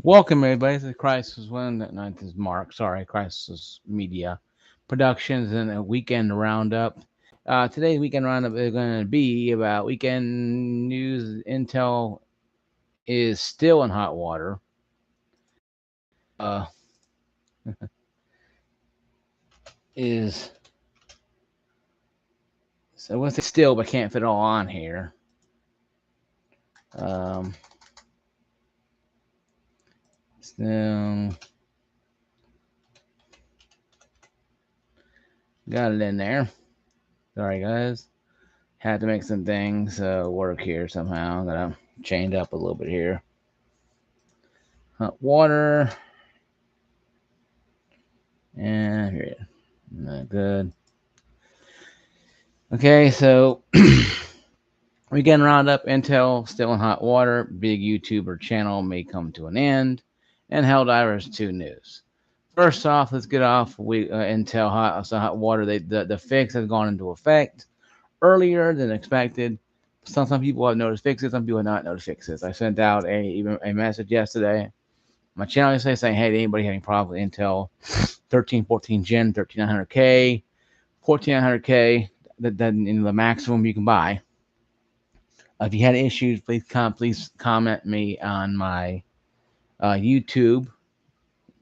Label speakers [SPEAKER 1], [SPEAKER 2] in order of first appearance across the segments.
[SPEAKER 1] Welcome, everybody, to the Crisis One. No, this is Mark. Sorry, Crisis Media Productions and a weekend roundup. Today's weekend roundup is going to be about weekend news. Intel is still in hot water. Uh, is so I want to say still, but can't fit all on here. Um, still got it in there. Sorry, guys. Had to make some things work here somehow. Got to chained up a little bit here. Hot water. And here, not good. Okay, so weekend roundup. Intel still in hot water. Big YouTuber channel may come to an end. And Helldivers 2 news. First off, let's get off Intel hot water. The fix has gone into effect earlier than expected. Some people have noticed fixes. Some people have not noticed fixes. I sent out a message yesterday. My channel yesterday saying, hey, anybody having problems with Intel 1314 Gen 13900K, 14900K, that the maximum you can buy. If you had issues, please comment me on my YouTube.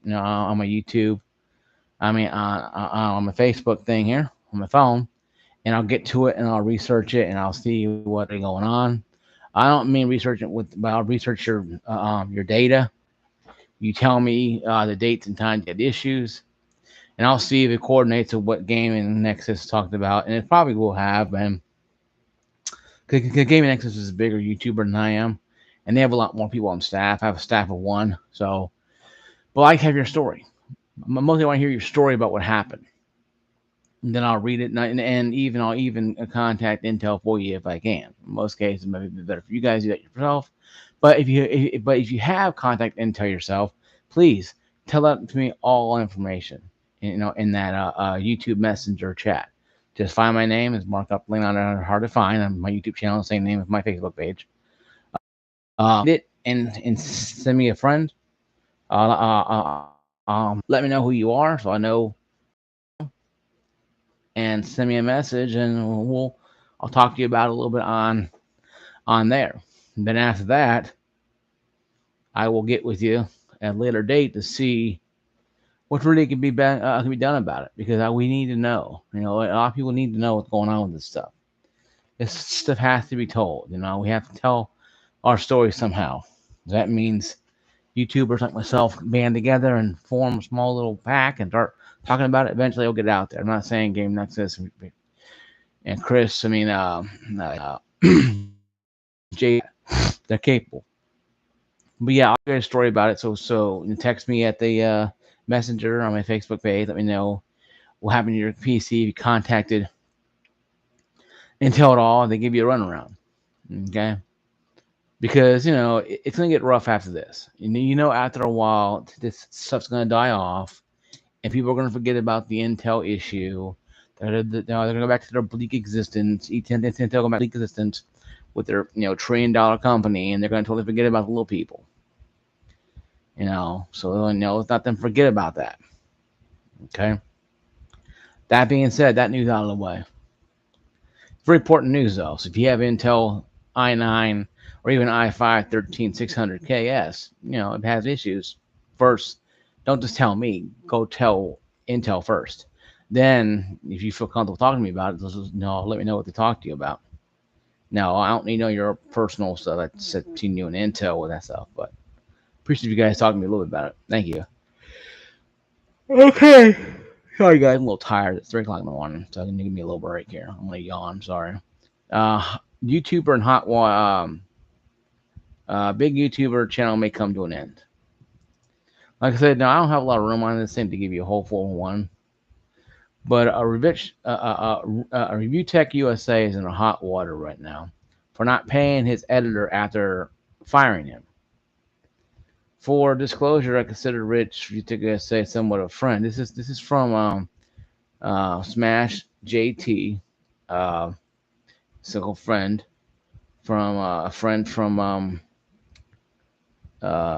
[SPEAKER 1] On my YouTube. On my Facebook thing here on my phone, and I'll get to it and I'll research it and I'll see what's going on. I don't mean research it but I'll research your data. You tell me the dates and times you had issues, and I'll see if it coordinates with what Gaming Nexus talked about, and it probably will have. And because Gaming Nexus is a bigger YouTuber than I am, and they have a lot more people on staff. I have a staff of one, so but I have your story. Mostly, I want to hear your story about what happened. And then I'll read it, and even I'll even contact Intel for you if I can. In most cases, it might be better for you guys to do that yourself. But if you have contact Intel yourself, please tell that to me all information. In that YouTube Messenger chat. Just find my name. It's markup link on it. Hard to find on my YouTube channel. Same name as my Facebook page. It and send me a friend. Let me know who you are so I know, and send me a message, and I'll talk to you about it a little bit on there. And then after that, I will get with you at a later date to see what really can be done about it, because we need to know. A lot of people need to know what's going on with this stuff. This stuff has to be told. We have to tell our story somehow. That means YouTubers like myself band together and form a small little pack and start talking about it. Eventually, it'll get out there. I'm not saying Game Nexus and Chris. Jay, they're capable. But yeah, I'll get a story about it. So you text me at the messenger on my Facebook page. Let me know what happened to your PC. If you contacted Intel at all, they give you a runaround. Okay, because it's gonna get rough after this. After a while, this stuff's gonna die off, and people are gonna forget about the Intel issue. They're gonna go back to their bleak existence. Intel go back to bleak existence with their $1 trillion company, and they're gonna totally forget about the little people. So let's not them forget about that. Okay. That being said, that news out of the way. Very important news though. So if you have Intel i9 or even i5 13600KS, it has issues. First, don't just tell me. Go tell Intel first. Then, if you feel comfortable talking to me about it, let me know what to talk to you about. No, I don't need to know your personal stuff. That's between you and Intel with that stuff. But appreciate you guys talking to me a little bit about it. Thank you. Okay. Sorry, guys. I'm a little tired. It's 3 o'clock in the morning, so I can give me a little break here. I'm going to yawn. Sorry. YouTuber and big YouTuber channel may come to an end. Like I said, now I don't have a lot of room on this thing to give you a whole 4-1. But a Review Tech USA is in a hot water right now for not paying his editor after firing him. For disclosure, I consider Rich Review Tech USA somewhat a friend. This is from Smash JT, single friend from a friend from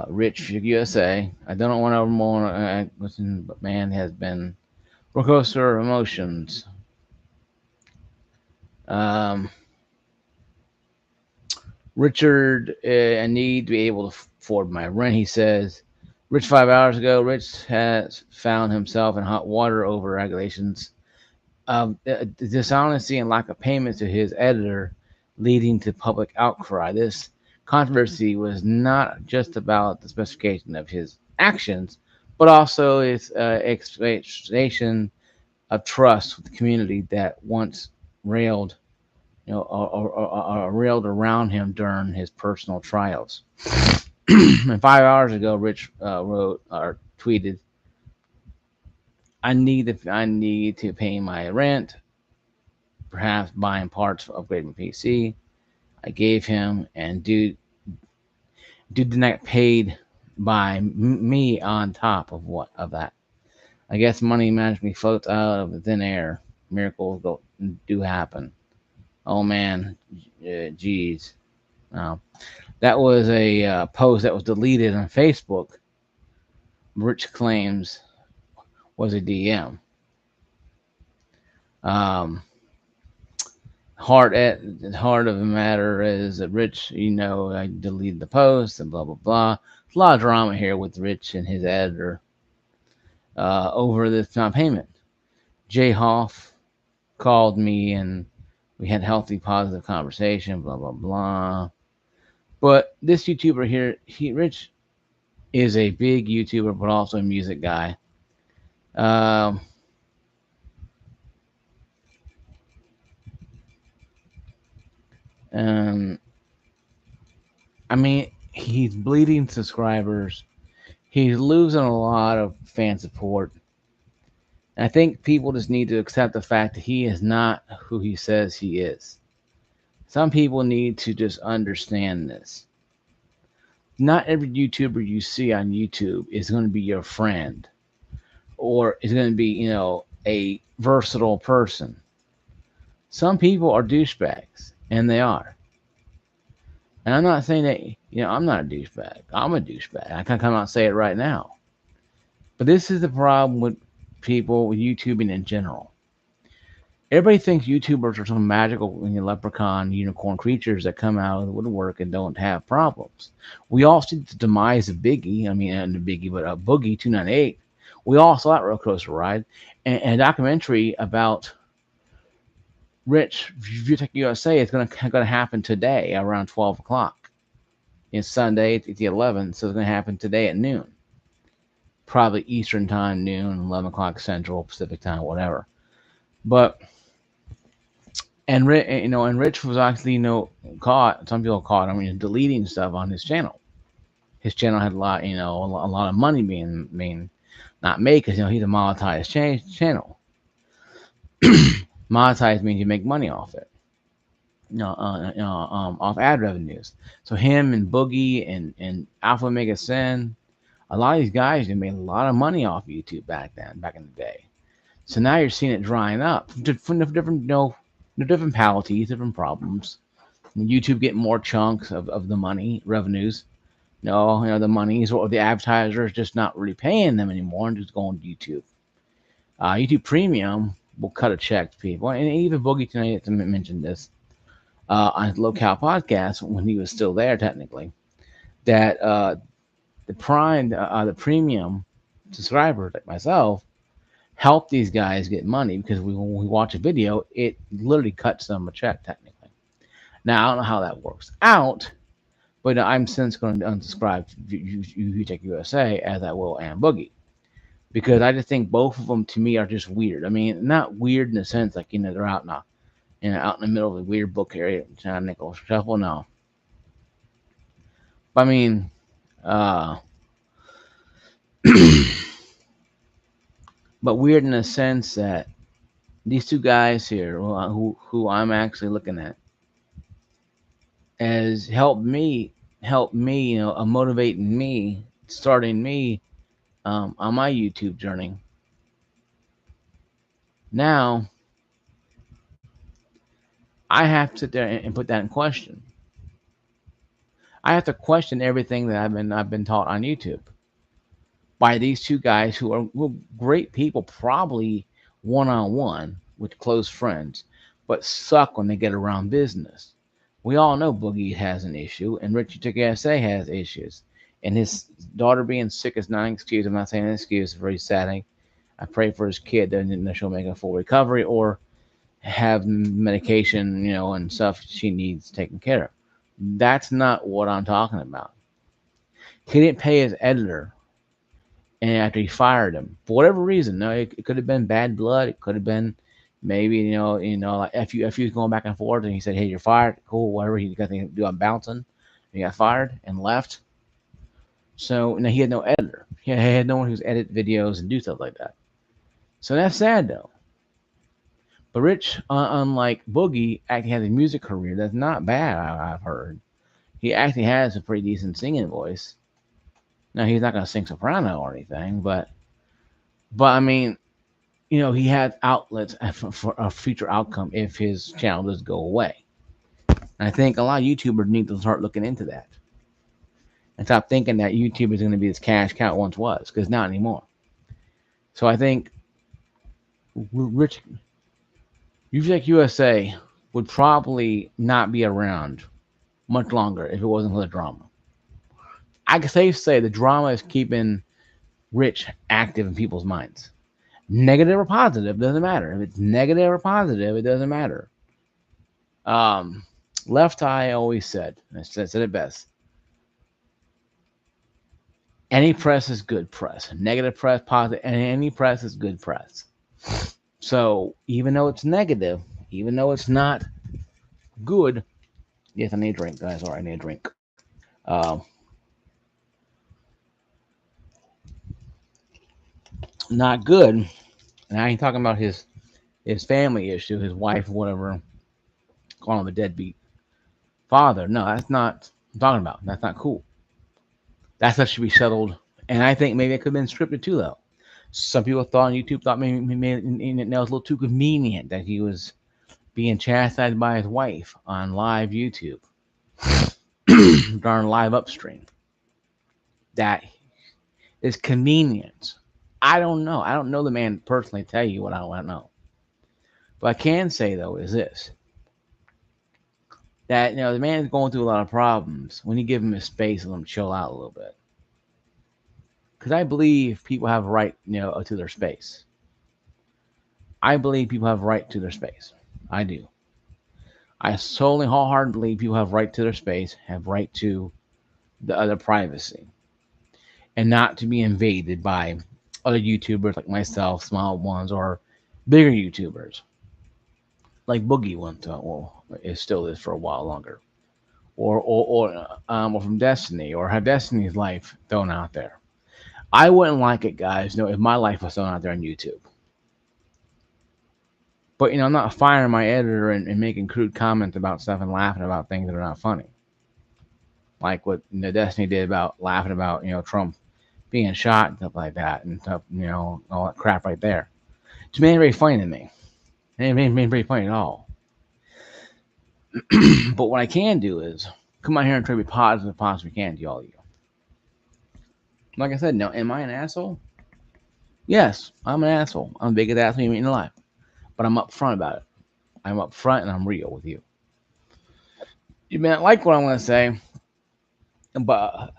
[SPEAKER 1] Rich USA. I don't want to more listen, but man has been roller coaster emotions. Um, Richard, I need to be able to afford my rent. He says, Rich 5 hours ago. Rich has found himself in hot water over regulations of dishonesty and lack of payment to his editor, leading to public outcry. This controversy was not just about the specification of his actions, but also its expectation of trust with the community that once railed, railed around him during his personal trials. And 5 hours ago, Rich wrote or tweeted, I need to pay my rent, perhaps buying parts for upgrading my PC. I gave him, and dude did not get paid by me on top of what of that. I guess money magically floats out of the thin air. Miracles do happen. Oh man, geez. Uh, that was a post that was deleted on Facebook. Rich claims was a DM. Um, heart of the matter is that Rich, I deleted the post and blah blah blah. There's a lot of drama here with Rich and his editor over this non-payment. Jay Hoff called me and we had healthy, positive conversation. Blah blah blah. But this YouTuber here, Rich, is a big YouTuber, but also a music guy. Um, um, I mean, he's bleeding subscribers. He's losing a lot of fan support. And I think people just need to accept the fact that he is not who he says he is. Some people need to just understand this. Not every YouTuber you see on YouTube is going to be your friend or is going to be, a versatile person. Some people are douchebags, and they are. And I'm not saying that, I'm not a douchebag. I'm a douchebag. I can come out and say it right now. But this is the problem with people with YouTubing in general. Everybody thinks YouTubers are some magical leprechaun unicorn creatures that come out of the woodwork and don't have problems. We all see the demise of Biggie. I mean, and the Biggie, but Boogie 298. We all saw that roller coaster ride, and a documentary about Rich Viewtech USA is going to happen today around 12 o'clock. It's Sunday, it's the 11th, so it's going to happen today at noon, probably Eastern time, noon, 11 o'clock Central, Pacific time, whatever. But and Rich was actually caught. Some people caught him, deleting stuff on his channel. His channel had a lot, a lot of money being not made because he's a monetized channel. Monetized means you make money off it, off ad revenues. So him and Boogie and Alpha Mega Sin, a lot of these guys, they made a lot of money off YouTube back in the day. So now you're seeing it drying up from different, different penalties, different problems. YouTube getting more chunks of the money revenues. The monies or the advertisers just not really paying them anymore and just going to YouTube. YouTube Premium will cut a check to people, and even Boogie tonight mentioned this on his local podcast when he was still there, technically, that the premium subscribers like myself help these guys get money because when we watch a video, it literally cuts them a check technically. Now I don't know how that works out, but I'm since going to unsubscribe to UTech USA as I will and Boogie because I just think both of them to me are just weird. I mean, not weird in the sense like they're out now, out in the middle of the weird book area, nickel shuffle. No, but I mean, uh, but weird in the sense that these two guys here, who I'm actually looking at, has helped me, motivating me, starting me on my YouTube journey. Now I have to sit there and put that in question. I have to question everything that I've been taught on YouTube by these two guys who are great people, probably one on one with close friends, but suck when they get around business. We all know Boogie has an issue, and Richie Tick SA has issues. And his daughter being sick is not an excuse. I'm not saying an excuse. It's very sad. I pray for his kid that she'll make a full recovery or have medication, and stuff she needs taken care of. That's not what I'm talking about. He didn't pay his editor, and after he fired him for whatever reason, no, it could have been bad blood. It could have been maybe like if you was going back and forth, and he said, "Hey, you're fired." Cool, whatever. He got to do. I'm bouncing. He got fired and left. So he had no editor. He had no one who's edit videos and do stuff like that. So that's sad though. But Rich, unlike Boogie, actually has a music career that's not bad. I've heard he actually has a pretty decent singing voice. Now he's not going to sing soprano or anything, but I mean, he has outlets for a future outcome if his channel does go away. And I think a lot of YouTubers need to start looking into that and stop thinking that YouTube is going to be this cash cow it once was, because not anymore. So I think Rich Music USA would probably not be around much longer if it wasn't for the drama. I can safely say the drama is keeping Rich active in people's minds. Negative or positive doesn't matter. If it's negative or positive, it doesn't matter. Um, Left Eye always said, I said it best. Any press is good press. Negative press, positive, and any press is good press. So even though it's negative, even though it's not good, yes, I need a drink, guys. All right, I need a drink. Um, not good. And I ain't talking about his family issue, his wife, whatever, calling him a deadbeat father. No, that's not what I'm talking about. That's not cool. That stuff should be settled. And I think maybe it could have been scripted too, though. Some people thought on YouTube thought maybe it was a little too convenient that he was being chastised by his wife on live YouTube during live upstream. That is convenience. I don't know. I don't know the man personally. Tell you what I don't know. What I can say though is this: that the man's going through a lot of problems. When you give him his space and let him chill out a little bit, because I believe people have a right, to their space. I believe people have a right to their space. I do. I solely wholeheartedly believe people have right to their space, have right to the other privacy, and not to be invaded by other YouTubers like myself, small ones, or bigger YouTubers like Boogie went well, it still is for a while longer, or from Destiny, or have Destiny's life thrown out there. I wouldn't like it, guys. If my life was thrown out there on YouTube. But I'm not firing my editor and making crude comments about stuff and laughing about things that are not funny, like what Destiny did about laughing about Trump being shot and stuff like that, and stuff, all that crap right there. It's made very funny to me. It ain't very funny at all. But what I can do is come out here and try to be positive as possibly can to all of you. Like I said, now, am I an asshole? Yes, I'm an asshole. I'm the biggest asshole you meet in life. But I'm upfront about it. I'm upfront and I'm real with you. You may not like what I'm going to say, but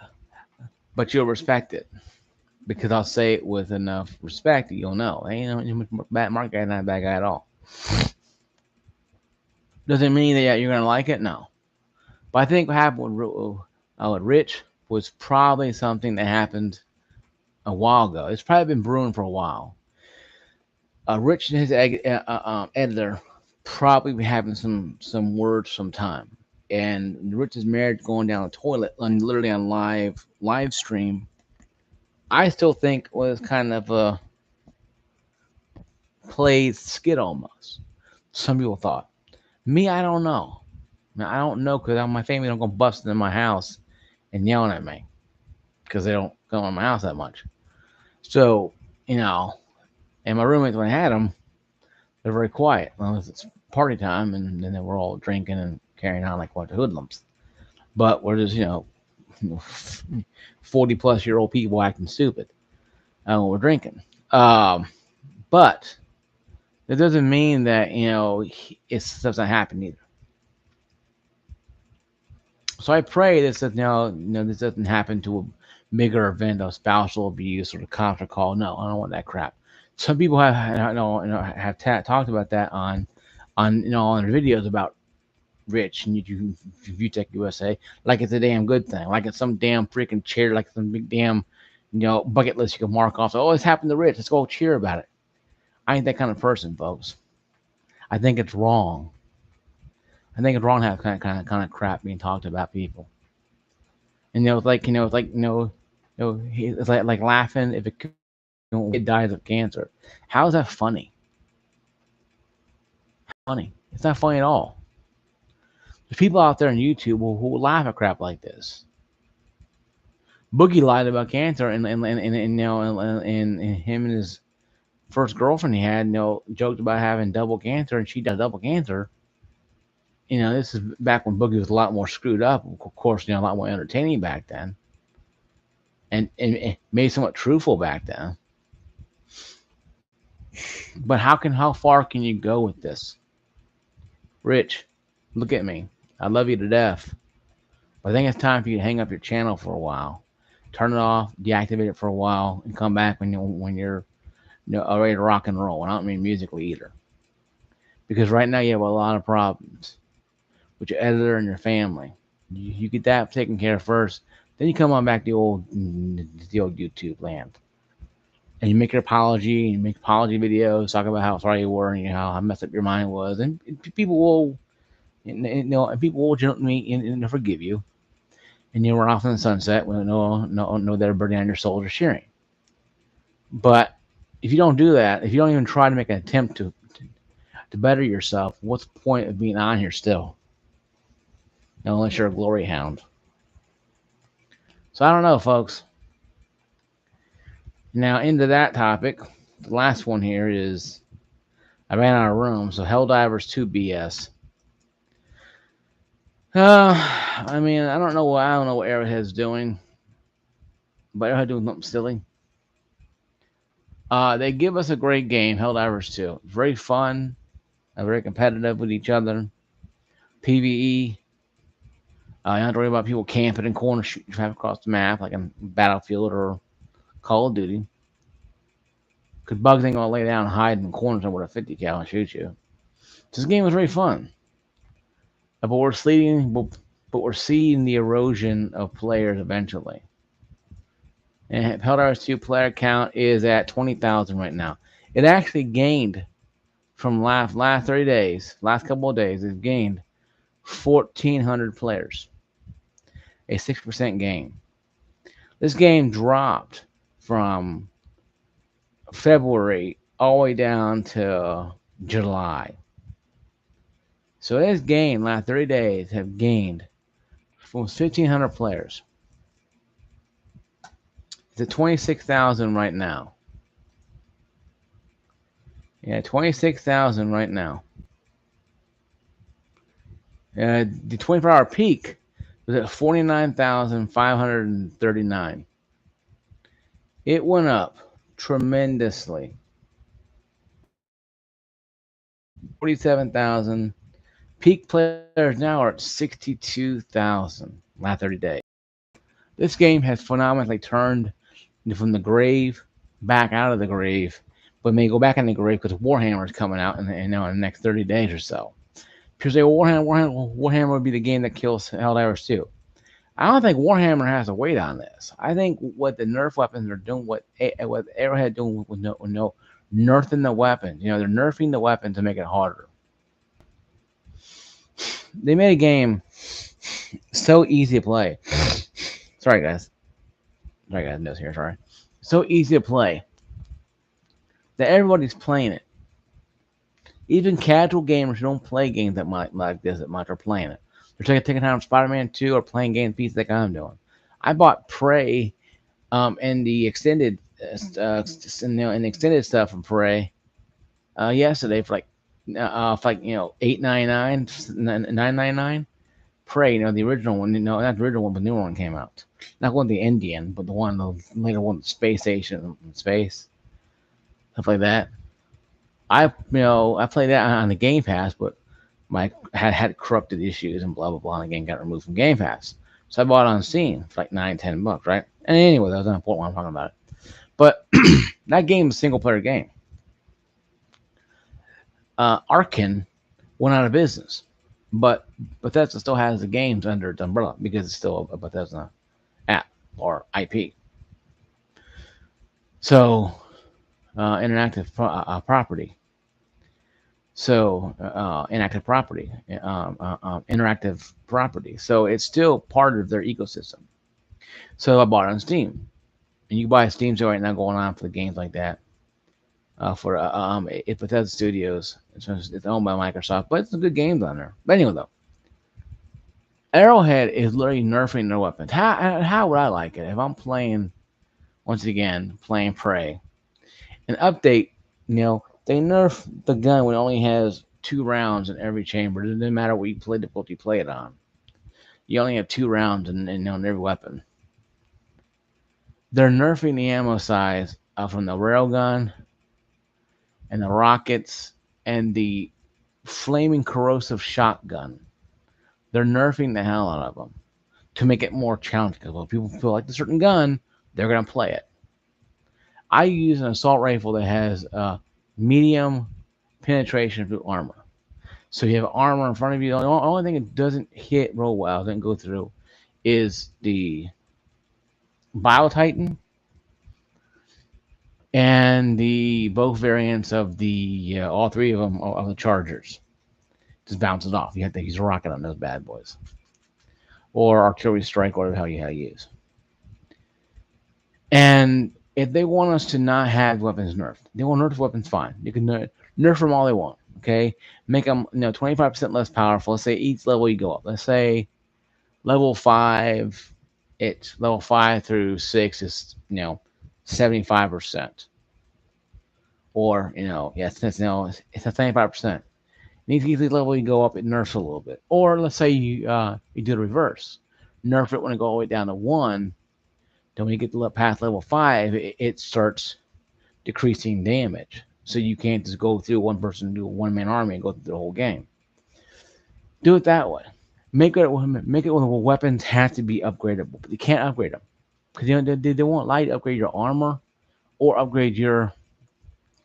[SPEAKER 1] you'll respect it, because I'll say it with enough respect that you'll know. Hey, Mark guy's not a bad guy at all. Does it mean that you're going to like it? No. But I think what happened with Rich was probably something that happened a while ago. It's probably been brewing for a while. Rich and his editor probably been having some words sometime. And Rich's marriage going down the toilet, literally on live stream, I still think was kind of a played skit almost. Some people thought. Me, I don't know. I don't know, because my family don't go busting in my house and yelling at me, because they don't go in my house that much. So, and my roommates, when I had them, they're very quiet. Well, it's party time, and then we're all drinking and carrying on like a bunch of hoodlums. But we're just, 40-plus-year-old people acting stupid when we're drinking. Um, but that doesn't mean that it doesn't happen either. So I pray this does this doesn't happen to a bigger event of spousal abuse or the cops are called. No, I don't want that crap. Some people have talked about that on their videos about Rich and ViewTech USA, like it's a damn good thing, like it's some damn freaking cheer, like some big damn bucket list you can mark off. So, oh, it's happened to Rich. Let's go cheer about it. I ain't that kind of person, folks. I think it's wrong. I think it's wrong to have kind of crap being talked about people. And it's like laughing if it dies of cancer. How is that funny? Funny? It's not funny at all. There's people out there on YouTube who will laugh at crap like this. Boogie lied about cancer, and him and his first girlfriend he had, joked about having double cancer, and she died of double cancer. This is back when Boogie was a lot more screwed up. Of course, a lot more entertaining back then, and made somewhat truthful back then. But how far can you go with this? Rich, look at me. I love you to death. But I think it's time for you to hang up your channel for a while. Turn it off, deactivate it for a while, and come back when you're ready to rock and roll. And I don't mean musically either. Because right now you have a lot of problems with your editor and your family. You get that taken care of first, then you come on back to the old YouTube land. And you make your apology, and you make apology videos, talk about how sorry you were, and how messed up your mind was, and people will, and people will gently and forgive you, and you run off in the sunset with no that are burning on your soul or sharing. But if you don't do that, if you don't even try to make an attempt to better yourself, what's the point of being on here still? Unless you're a glory hound. So I don't know, folks. Now, into that topic, the last one here is I ran out of room, so Helldivers2 BS. I mean, I don't know what Arrowhead's doing, but Arrowhead doing something silly. They give us a great game, Helldivers2. Very fun, very competitive with each other. PvE. You don't have to worry about people camping in corners, shooting traffic across the map, like in Battlefield or Call of Duty. Because bugs ain't gonna lay down and hide in corners with a 50 cal and shoot you. This game was very fun. But we're seeing the erosion of players eventually. And Helldivers2 player count is at 20,000 right now. It actually gained from last 30 days, last couple of days, it gained 1,400 players. A 6% gain. This game dropped from February all the way down to July. So it has gained, last 30 days, have gained almost 1,500 players. It's at 26,000 right now. Yeah, 26,000 right now. The 24-hour peak was at 49,539. It went up tremendously. 47,000. Peak players now are at 62,000 last 30 days. This game has phenomenally turned from the grave back out of the grave, but may go back in the grave because Warhammer is coming out in the next 30 days or so. People say Warhammer would be the game that kills Helldivers2. I don't think Warhammer has to wait on this. I think what the nerf weapons are doing, what Arrowhead doing with no nerfing the weapons. They're nerfing the weapon to make it harder. They made a game so easy to play. Sorry, guys. Nose here. Sorry. So easy to play that everybody's playing it. Even casual gamers who don't play games that like this that much are playing it. They're taking time Spider-Man 2 or playing game pieces like I'm doing. I bought Prey and the extended extended stuff from Prey yesterday for like $8.99, $9.99. Prey, the original one, not the original one, but the new one came out. Not one the Indian, but the later one, space station, space stuff like that. I played that on the Game Pass, but my had corrupted issues and blah blah blah, and the game got removed from Game Pass. So I bought it on Steam for like 9, $10, right? And anyway, that was not important. What I'm talking about it. But that game is a single player game. Arkin went out of business, but Bethesda still has the games under its umbrella because it's still a Bethesda app or IP. So interactive property. So inactive property, interactive property. So it's still part of their ecosystem. So I bought it on Steam, and you can buy a Steam sale right now going on for the games like that. For it Bethesda Studios, it's owned by Microsoft, but it's a good games on there. But anyway, though, Arrowhead is literally nerfing their weapons. How would I like it if I'm playing once again playing Prey? An update, they nerf the gun when it only has 2 rounds in every chamber. It doesn't matter what you play difficulty you play it on. You only have 2 rounds in every weapon. They're nerfing the ammo size from the railgun and the rockets and the flaming corrosive shotgun. They're nerfing the hell out of them to make it more challenging. Because when people feel like a certain gun, they're gonna play it. I use an assault rifle that has medium penetration through armor. So you have armor in front of you. The only thing it doesn't hit real well, doesn't go through, is the Bio Titan and the both variants of the all three of them of the Chargers. Just bounces off. You have to use a rocket on those bad boys, or artillery strike, whatever the hell you use. And if they want us to not have weapons nerfed, they want nerf weapons. Fine, you can nerf them all they want. Okay, make them 25% less powerful. Let's say each level you go up. Let's say level 5, it's level 5 through 6 is 75%, or yes, it's 75%. And each level you go up, it nerfs a little bit. Or let's say you do the reverse, nerf it when it go all the way down to 1. Then when you get to past level 5, it starts decreasing damage. So you can't just go through one person, do a one-man army, and go through the whole game. Do it that way. Make it where weapons have to be upgradable, but you can't upgrade them because they won't allow you to upgrade your armor or upgrade your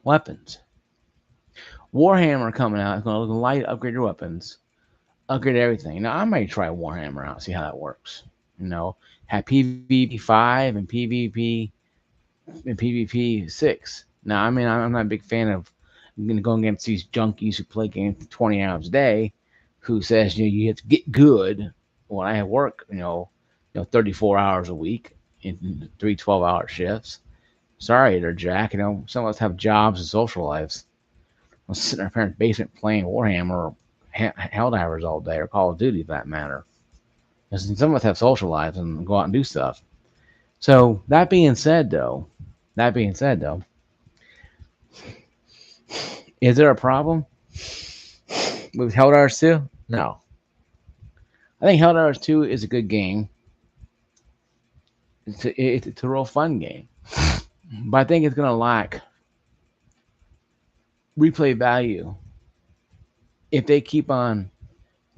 [SPEAKER 1] weapons. Warhammer coming out is going to allow you to upgrade your weapons, upgrade everything. Now I might try Warhammer out, see how that works. Have PvP 5 and PvP 6. Now, I'm not a big fan of going against these junkies who play games 20 hours a day, who says you have to get good. When I work 34 hours a week in 3 12-hour shifts. Sorry, there, Jack. Some of us have jobs and social lives. I'm sitting in our parents' basement playing Warhammer or Helldivers all day, or Call of Duty, for that matter. Some of us have social lives and go out and do stuff. So that being said, though, is there a problem with Helldivers 2? No. I think Helldivers 2 is a good game. It's a real fun game. But I think it's going to lack replay value if they keep on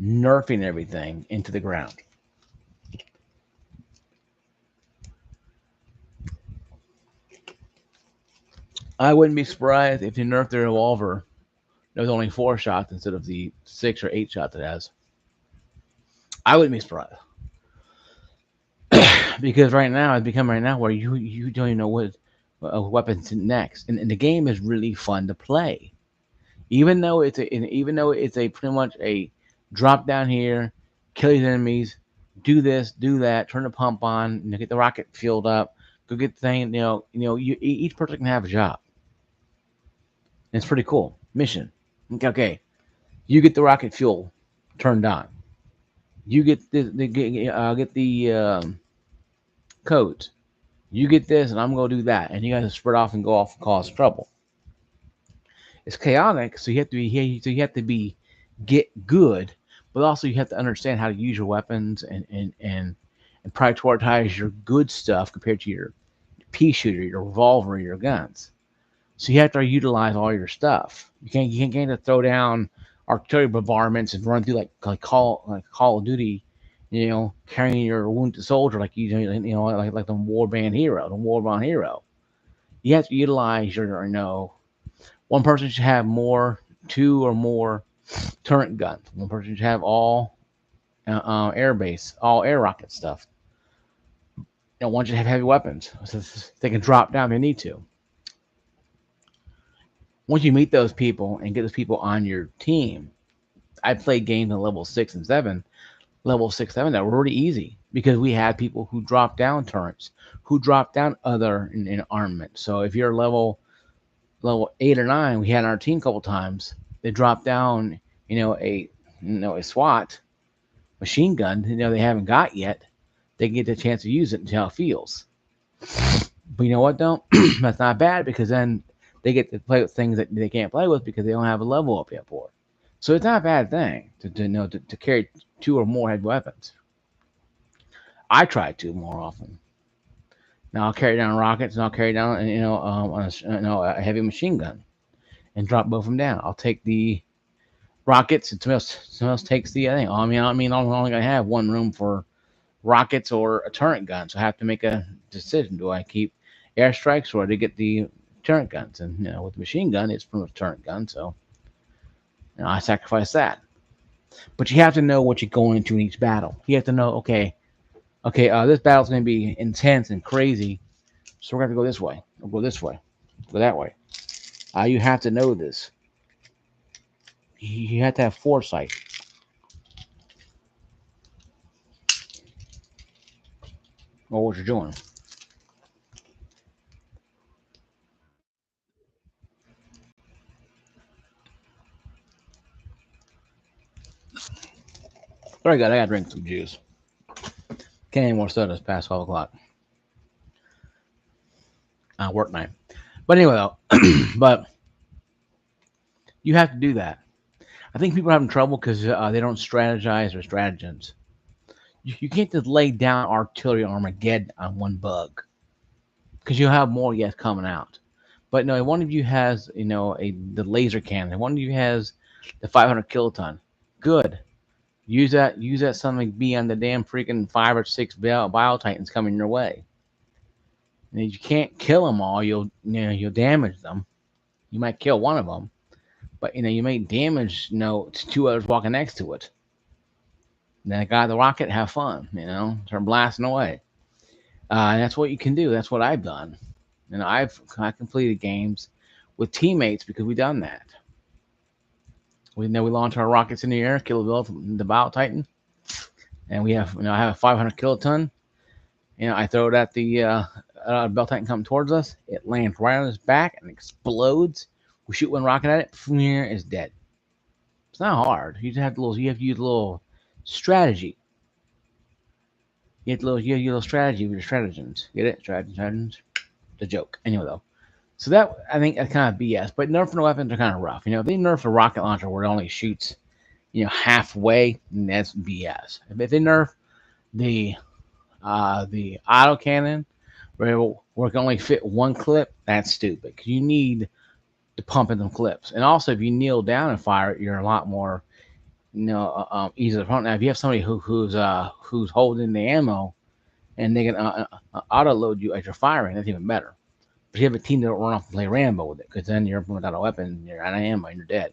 [SPEAKER 1] nerfing everything into the ground. I wouldn't be surprised if they nerfed their revolver. There's only 4 shots instead of the 6 or 8 shots it has. I wouldn't be surprised. Because right now, it's become where you don't even know what weapons next. And the game is really fun to play. Even though it's a pretty much a drop down here, kill these enemies, do this, do that, turn the pump on, get the rocket filled up, go get the thing. Each person can have a job. It's pretty cool. Mission. Okay, you get the rocket fuel turned on. You get the codes. You get this, and I'm gonna do that, and you guys spread off and go off and cause trouble. It's chaotic, so you have to be get good, but also you have to understand how to use your weapons and prioritize your good stuff compared to your pea shooter, your revolver, your guns. So you have to utilize all your stuff. You can't just throw down artillery bombardments and run through like Call of Duty, carrying your wounded soldier like like the war bound hero. You have to utilize your. One person should have two or more turret guns. One person should have all air base, all air rocket stuff. One should have heavy weapons so they can drop down if they need to. Once you meet those people and get those people on your team, I played games on level 6, 7 that were really easy because we had people who dropped down turrets, who dropped down other in armament. So if you're level 8 or 9, we had on our team a couple times. They dropped down, a SWAT machine gun. They haven't got yet. They get the chance to use it and see how it feels. But you know what, though? That's not bad because then they get to play with things that they can't play with because they don't have a level up yet for it. So it's not a bad thing to carry two or more heavy weapons. I try to more often. Now I'll carry down rockets and I'll carry down a heavy machine gun and drop both of them down. I'll take the rockets and someone else takes the thing. I'm only gonna have one room for rockets or a turret gun, so I have to make a decision. Do I keep airstrikes or do I get the turret guns? And with the machine gun, it's from a turret gun, so I sacrifice that. But you have to know what you're going into in each battle. You have to know, okay, this battle's going to be intense and crazy, so we're going to go this way, or go this way, go that way. You have to know this. You have to have foresight. Or what you're doing. Very good. I got to drink some juice. Can't any more sodas past 12 o'clock. Work night. But anyway, though, but you have to do that. I think people are having trouble because they don't strategize or stratagems. You can't just lay down artillery Armageddon on one bug because you'll have more yet coming out. But no, if one of you has the laser cannon, if one of you has the 500 kiloton, good. Use that something beyond the damn freaking 5 or 6 bio titans coming your way. And if you can't kill them all, you'll damage them. You might kill one of them, but you may damage two others walking next to it. And then the guy the rocket, have fun, start blasting away. And that's what you can do. That's what I've done. I completed games with teammates because we done that. We launch our rockets in the air, kill the Bio Titan, and we have I have a 500 kiloton. I throw it at the Bell Titan coming towards us. It lands right on his back and explodes. We shoot one rocket at it. It's dead. It's not hard. You just have you have to use a little strategy. You have a little strategy with your stratagems. Get it? Stratagems. The joke. Anyway, though. So that I think that's kind of BS. But nerfing the weapons are kind of rough. If they nerf the rocket launcher where it only shoots, halfway, that's BS. If they nerf the autocannon where it can only fit one clip, that's stupid. Because you need to pump in them clips. And also, if you kneel down and fire it, you're a lot more easy to front. Now, if you have somebody who's holding the ammo and they can auto load you as you're firing, that's even better. But you have a team that don't run off and play Rambo with it, because then you're without a weapon, you're out of ammo, and you're dead.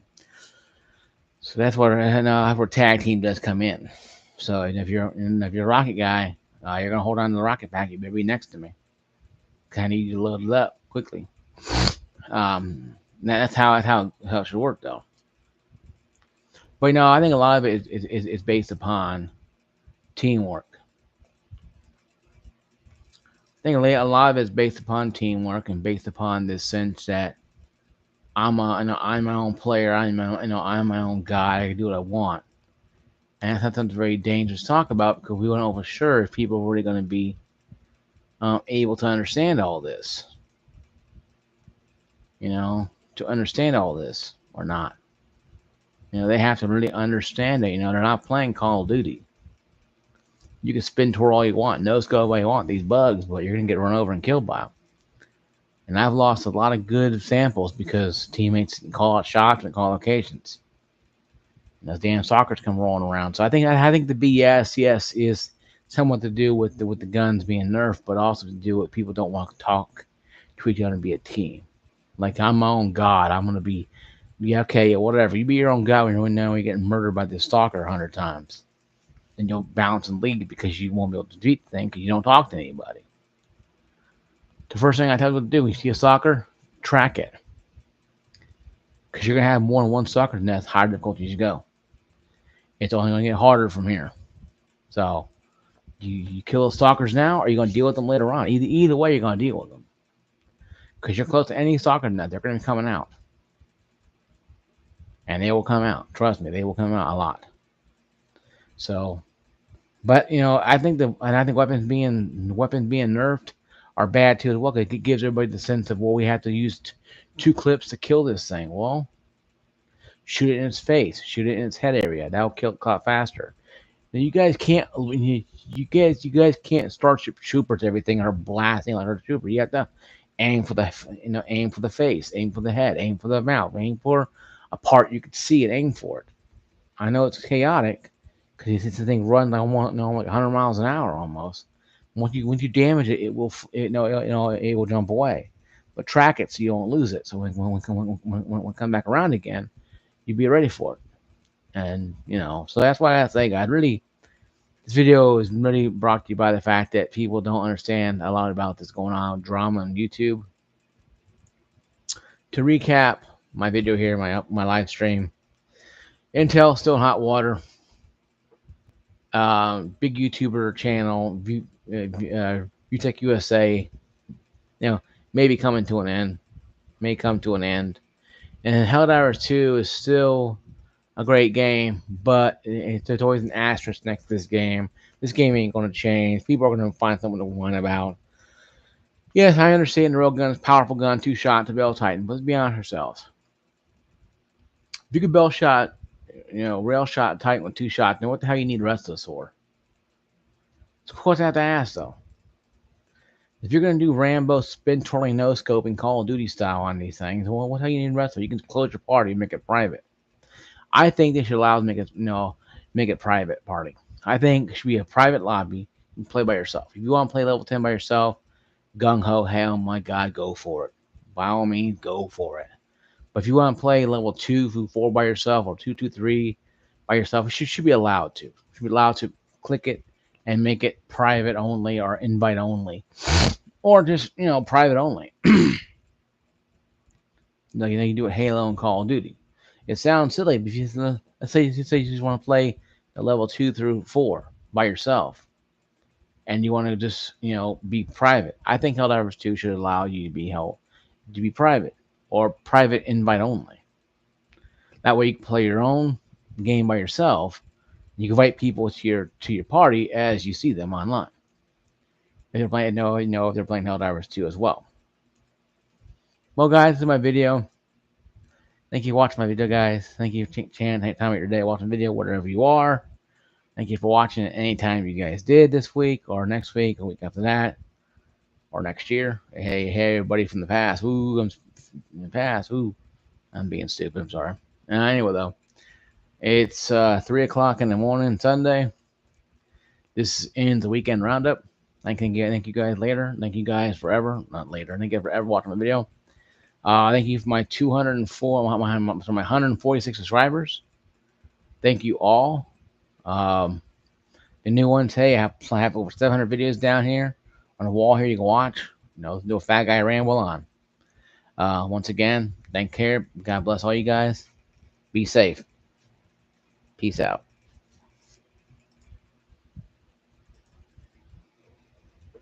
[SPEAKER 1] So that's where tag team does come in. So if you're a rocket guy, you're gonna hold on to the rocket pack. You better be next to me. Cause I need you to load it up quickly. That's how it should work, though. But I think a lot of it is based upon teamwork. I think a lot of it is based upon teamwork and based upon this sense that I'm my own player. I'm my own guy. I can do what I want. And that's something very dangerous to talk about because we don't know for sure if people are really going to be able to understand all this. To understand all this or not. They have to really understand that. They're not playing Call of Duty. You can spin tour all you want, no scope all you want, these bugs, but you're gonna get run over and killed by them. And I've lost a lot of good samples because teammates call out shots and call locations. And those damn stalkers come rolling around. So I think the BS, yes, is somewhat to do with the guns being nerfed, but also to do with people don't want to talk to each other and be a team. Like I'm my own god. I'm gonna be yeah, okay, yeah, whatever. You be your own god when you're getting murdered by this stalker 100 times. Then you'll bounce and leave because you won't be able to defeat the thing because you don't talk to anybody. The first thing I tell you to do when you see a stalker, track it. Because you're gonna have more than one stalker nest higher difficulty as you go. It's only gonna get harder from here. So you kill the stalkers now, or you're gonna deal with them later on. Either way, you're gonna deal with them. Because you're close to any stalker net, they're gonna be coming out, and they will come out. Trust me, they will come out a lot. So, but I think weapons being nerfed are bad too as well. It gives everybody the sense of, well, we have to use two clips to kill this thing. Well, shoot it in its face, shoot it in its head area. That'll kill it a lot faster. Now you guys can't starship troopers everything or blasting like a trooper. You have to aim for the face, aim for the head, aim for the mouth, aim for a part you could see and aim for it. I know it's chaotic because the thing runs like, like 100 miles an hour almost. Once you damage it, it will it will jump away. But track it so you don't lose it. So when we come back around again, you be ready for it. And so that's why I think this video is really brought to you by the fact that people don't understand a lot about this going on drama on YouTube. To recap my video here, my live stream, Intel still in hot water. Big YouTuber channel, ViewTech USA, you know, maybe coming to an end, may come to an end. And Helldivers 2 is still a great game, but there's always an asterisk next to this game. This game ain't going to change. People are going to find something to whine about. Yes, I understand the real gun is powerful gun, two shot to Bell Titan, but let's be honest ourselves. If you could Bell shot, rail shot Titan with two shots, then what the hell you need the rest of us for? It's a question I have to ask though. If you're going to do Rambo spin twirling no scope and Call of Duty style on these things, well, what the hell you need the rest of? You can close your party and make it private. I think they should allow us to make it private party. I think it should be a private lobby. You can play by yourself. If you want to play level 10 by yourself, gung ho, hell my god, go for it. By all means, go for it. But if you want to play level 2 through 4 by yourself or 2 to 3 by yourself, you should be allowed to. You should be allowed to click it and make it private only or invite only. Or just, private only. Like, you do it Halo and Call of Duty. It sounds silly, but let's say you just want to play the level 2 through 4 by yourself, and you want to just be private. I think Helldivers 2 should allow you to be private or private invite only. That way you can play your own game by yourself. You can invite people to your party as you see them online. If they're playing, if they're playing Helldivers 2 as well. Well, guys, this is my video. Thank you for watching my video, guys. Thank you, Chan. Take time of your day watching video, wherever you are. Thank you for watching it anytime you guys did this week or next week or week after that or next year. Hey, everybody from the past. Ooh, I'm in the past. Ooh, I'm being stupid. I'm sorry. Anyway, though, it's 3 o'clock in the morning, Sunday. This ends the weekend roundup. Thank you guys later. Thank you guys forever. Not later. Thank you forever watching my video. Thank you for my 146 subscribers. Thank you all. The new ones, hey, I have over 700 videos down here on the wall here you can watch. Do a fat guy ramble on. Once again, thank care. God bless all you guys. Be safe. Peace out.